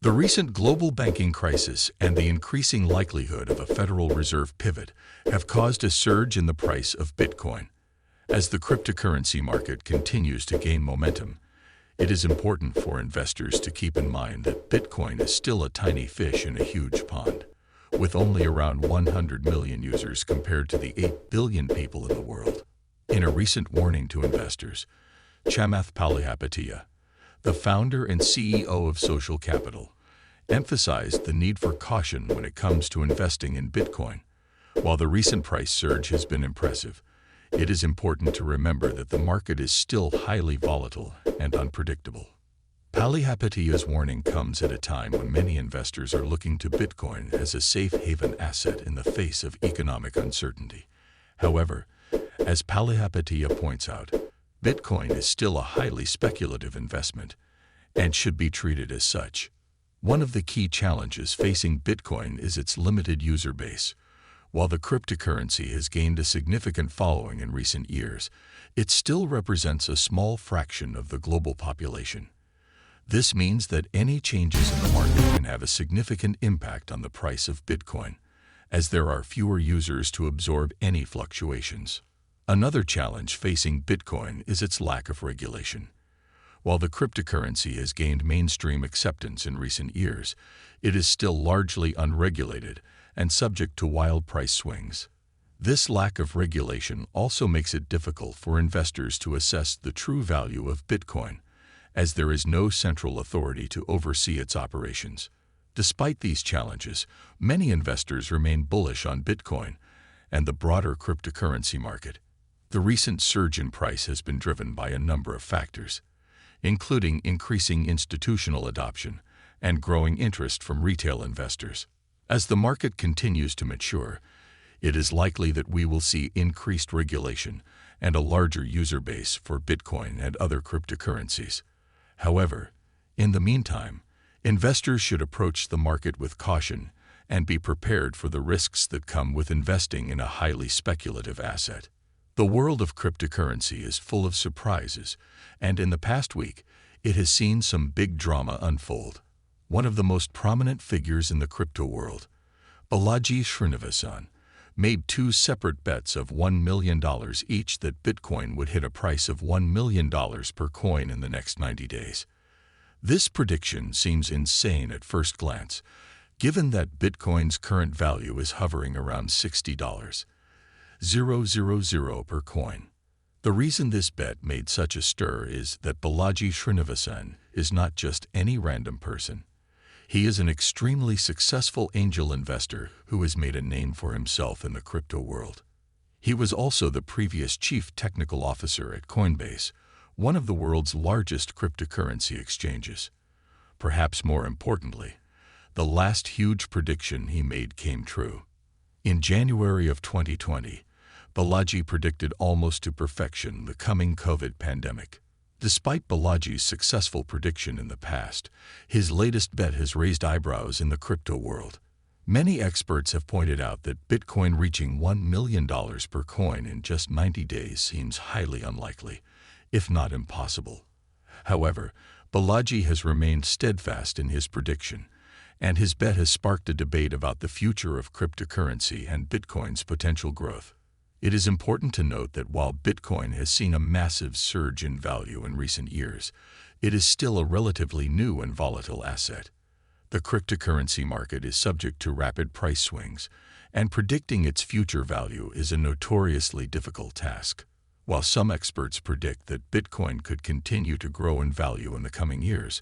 The recent global banking crisis and the increasing likelihood of a Federal Reserve pivot have caused a surge in the price of Bitcoin. As the cryptocurrency market continues to gain momentum, it is important for investors to keep in mind that Bitcoin is still a tiny fish in a huge pond, with only around 100 million users compared to the 8 billion people in the world. In a recent warning to investors, Chamath Palihapitiya, the founder and CEO of Social Capital, emphasized the need for caution when it comes to investing in Bitcoin. While the recent price surge has been impressive, it is important to remember that the market is still highly volatile and unpredictable. Palihapitiya's warning comes at a time when many investors are looking to Bitcoin as a safe haven asset in the face of economic uncertainty. However, as Palihapitiya points out, Bitcoin is still a highly speculative investment and should be treated as such. One of the key challenges facing Bitcoin is its limited user base. While the cryptocurrency has gained a significant following in recent years, it still represents a small fraction of the global population. This means that any changes in the market can have a significant impact on the price of Bitcoin, as there are fewer users to absorb any fluctuations. Another challenge facing Bitcoin is its lack of regulation. While the cryptocurrency has gained mainstream acceptance in recent years, it is still largely unregulated and subject to wild price swings. This lack of regulation also makes it difficult for investors to assess the true value of Bitcoin, as there is no central authority to oversee its operations. Despite these challenges, many investors remain bullish on Bitcoin and the broader cryptocurrency market. The recent surge in price has been driven by a number of factors, including increasing institutional adoption and growing interest from retail investors. As the market continues to mature, it is likely that we will see increased regulation and a larger user base for Bitcoin and other cryptocurrencies. However, in the meantime, investors should approach the market with caution and be prepared for the risks that come with investing in a highly speculative asset. The world of cryptocurrency is full of surprises, and in the past week, it has seen some big drama unfold. One of the most prominent figures in the crypto world, Balaji Srinivasan, made two separate bets of $1 million each that Bitcoin would hit a price of $1 million per coin in the next 90 days. This prediction seems insane at first glance, given that Bitcoin's current value is hovering around $60.000 per coin. The reason this bet made such a stir is that Balaji Srinivasan is not just any random person. He is an extremely successful angel investor who has made a name for himself in the crypto world. He was also the previous chief technical officer at Coinbase, one of the world's largest cryptocurrency exchanges. Perhaps more importantly, the last huge prediction he made came true. In January of 2020, Balaji predicted almost to perfection the coming COVID pandemic. Despite Balaji's successful prediction in the past, his latest bet has raised eyebrows in the crypto world. Many experts have pointed out that Bitcoin reaching $1 million per coin in just 90 days seems highly unlikely, if not impossible. However, Balaji has remained steadfast in his prediction, and his bet has sparked a debate about the future of cryptocurrency and Bitcoin's potential growth. It is important to note that while Bitcoin has seen a massive surge in value in recent years, it is still a relatively new and volatile asset. The cryptocurrency market is subject to rapid price swings, and predicting its future value is a notoriously difficult task. While some experts predict that Bitcoin could continue to grow in value in the coming years,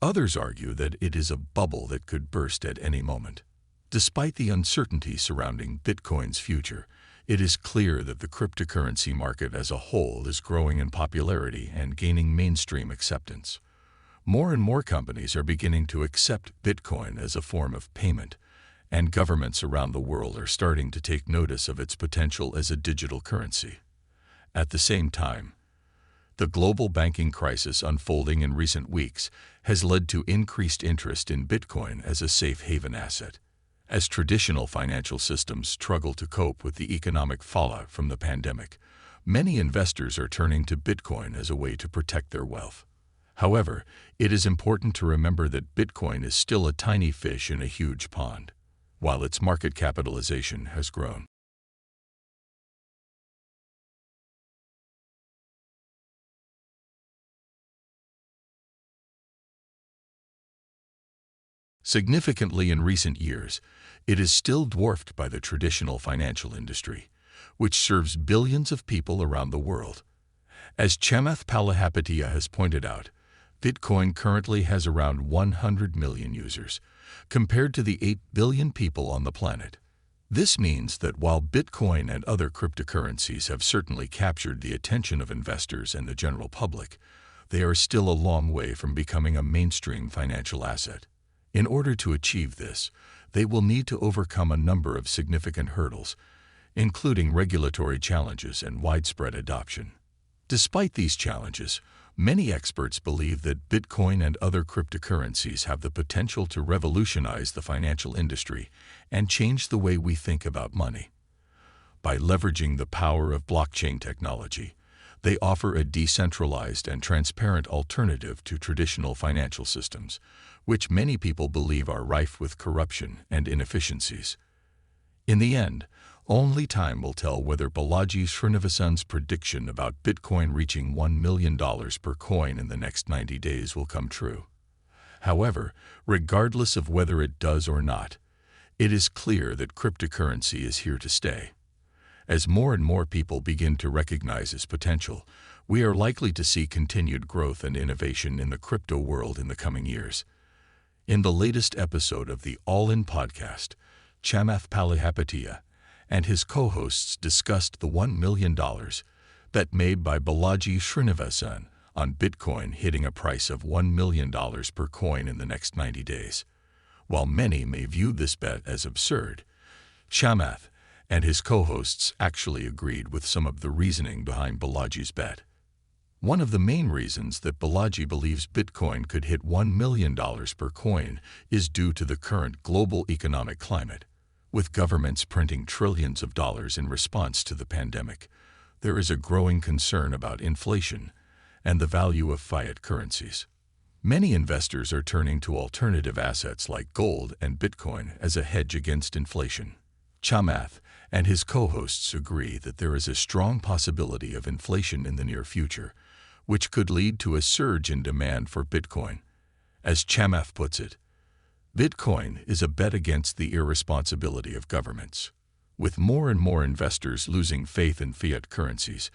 others argue that it is a bubble that could burst at any moment. Despite the uncertainty surrounding Bitcoin's future, it is clear that the cryptocurrency market as a whole is growing in popularity and gaining mainstream acceptance. More and more companies are beginning to accept Bitcoin as a form of payment, and governments around the world are starting to take notice of its potential as a digital currency. At the same time, the global banking crisis unfolding in recent weeks has led to increased interest in Bitcoin as a safe haven asset. As traditional financial systems struggle to cope with the economic fallout from the pandemic, many investors are turning to Bitcoin as a way to protect their wealth. However, it is important to remember that Bitcoin is still a tiny fish in a huge pond, while its market capitalization has grown. Significantly in recent years, it is still dwarfed by the traditional financial industry, which serves billions of people around the world. As Chamath Palihapitiya has pointed out, Bitcoin currently has around 100 million users, compared to the 8 billion people on the planet. This means that while Bitcoin and other cryptocurrencies have certainly captured the attention of investors and the general public, they are still a long way from becoming a mainstream financial asset. In order to achieve this, they will need to overcome a number of significant hurdles, including regulatory challenges and widespread adoption. Despite these challenges, many experts believe that Bitcoin and other cryptocurrencies have the potential to revolutionize the financial industry and change the way we think about money. By leveraging the power of blockchain technology, they offer a decentralized and transparent alternative to traditional financial systems, which many people believe are rife with corruption and inefficiencies. In the end, only time will tell whether Balaji Srinivasan's prediction about Bitcoin reaching $1 million per coin in the next 90 days will come true. However, regardless of whether it does or not, it is clear that cryptocurrency is here to stay. As more and more people begin to recognize its potential, we are likely to see continued growth and innovation in the crypto world in the coming years. In the latest episode of the All In podcast, Chamath Palihapitiya and his co-hosts discussed the $1 million bet made by Balaji Srinivasan on Bitcoin hitting a price of $1 million per coin in the next 90 days. While many may view this bet as absurd, Chamath and his co-hosts actually agreed with some of the reasoning behind Balaji's bet. One of the main reasons that Balaji believes Bitcoin could hit $1 million per coin is due to the current global economic climate. With governments printing trillions of dollars in response to the pandemic, there is a growing concern about inflation and the value of fiat currencies. Many investors are turning to alternative assets like gold and Bitcoin as a hedge against inflation. Chamath and his co-hosts agree that there is a strong possibility of inflation in the near future, which could lead to a surge in demand for Bitcoin. As Chamath puts it, Bitcoin is a bet against the irresponsibility of governments. With more and more investors losing faith in fiat currencies,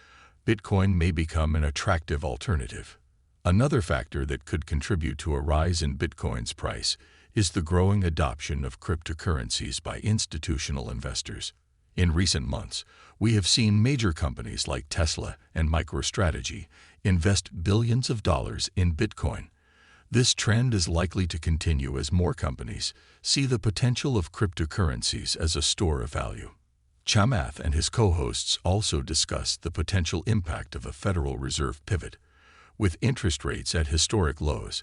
Bitcoin may become an attractive alternative. Another factor that could contribute to a rise in Bitcoin's price is the growing adoption of cryptocurrencies by institutional investors. In recent months, we have seen major companies like Tesla and MicroStrategy invest billions of dollars in Bitcoin. This trend is likely to continue as more companies see the potential of cryptocurrencies as a store of value. Chamath and his co-hosts also discussed the potential impact of a Federal Reserve pivot. With interest rates at historic lows,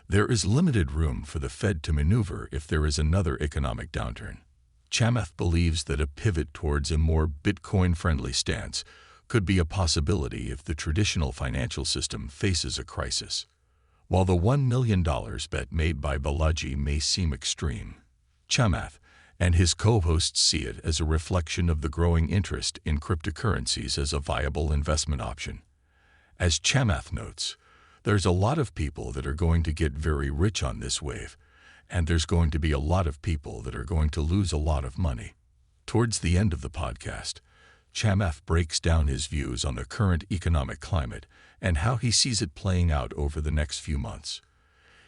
there is limited room for the Fed to maneuver if there is another economic downturn. Chamath believes that a pivot towards a more Bitcoin-friendly stance could be a possibility if the traditional financial system faces a crisis. While the $1 million bet made by Balaji may seem extreme, Chamath and his co-hosts see it as a reflection of the growing interest in cryptocurrencies as a viable investment option. As Chamath notes, there's a lot of people that are going to get very rich on this wave, and there's going to be a lot of people that are going to lose a lot of money. Towards the end of the podcast, Chamath breaks down his views on the current economic climate and how he sees it playing out over the next few months.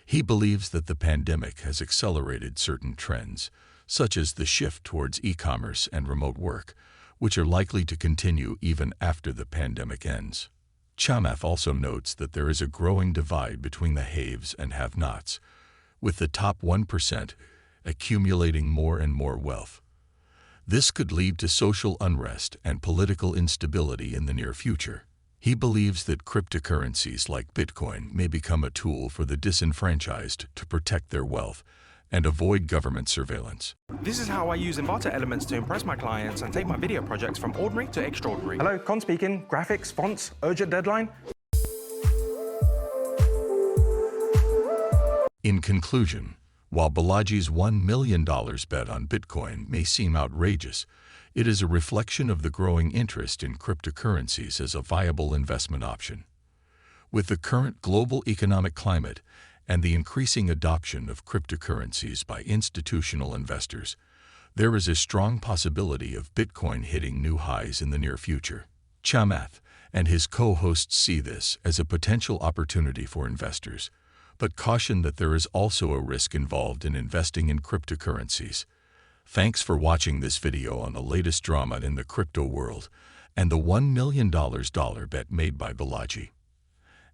He believes that the pandemic has accelerated certain trends, such as the shift towards e-commerce and remote work, which are likely to continue even after the pandemic ends. Chamath also notes that there is a growing divide between the haves and have-nots, with the top 1% accumulating more and more wealth. This could lead to social unrest and political instability in the near future. He believes that cryptocurrencies like Bitcoin may become a tool for the disenfranchised to protect their wealth and avoid government surveillance. This is how I use Inverter elements to impress my clients and take my video projects from ordinary to extraordinary. Hello, Con speaking. Graphics, fonts, urgent deadline. In conclusion, while Balaji's $1 million bet on Bitcoin may seem outrageous, it is a reflection of the growing interest in cryptocurrencies as a viable investment option. With the current global economic climate and the increasing adoption of cryptocurrencies by institutional investors, there is a strong possibility of Bitcoin hitting new highs in the near future. Chamath and his co-hosts see this as a potential opportunity for investors, but caution that there is also a risk involved in investing in cryptocurrencies. Thanks for watching this video on the latest drama in the crypto world and the $1 million bet made by Balaji.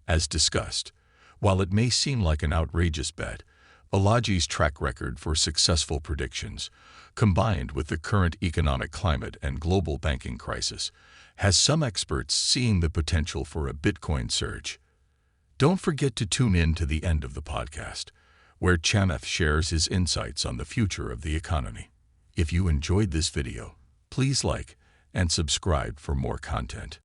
As discussed, while it may seem like an outrageous bet, Balaji's track record for successful predictions, combined with the current economic climate and global banking crisis, has some experts seeing the potential for a Bitcoin surge. Don't forget to tune in to the end of the podcast, where Chamath shares his insights on the future of the economy. If you enjoyed this video, please like and subscribe for more content.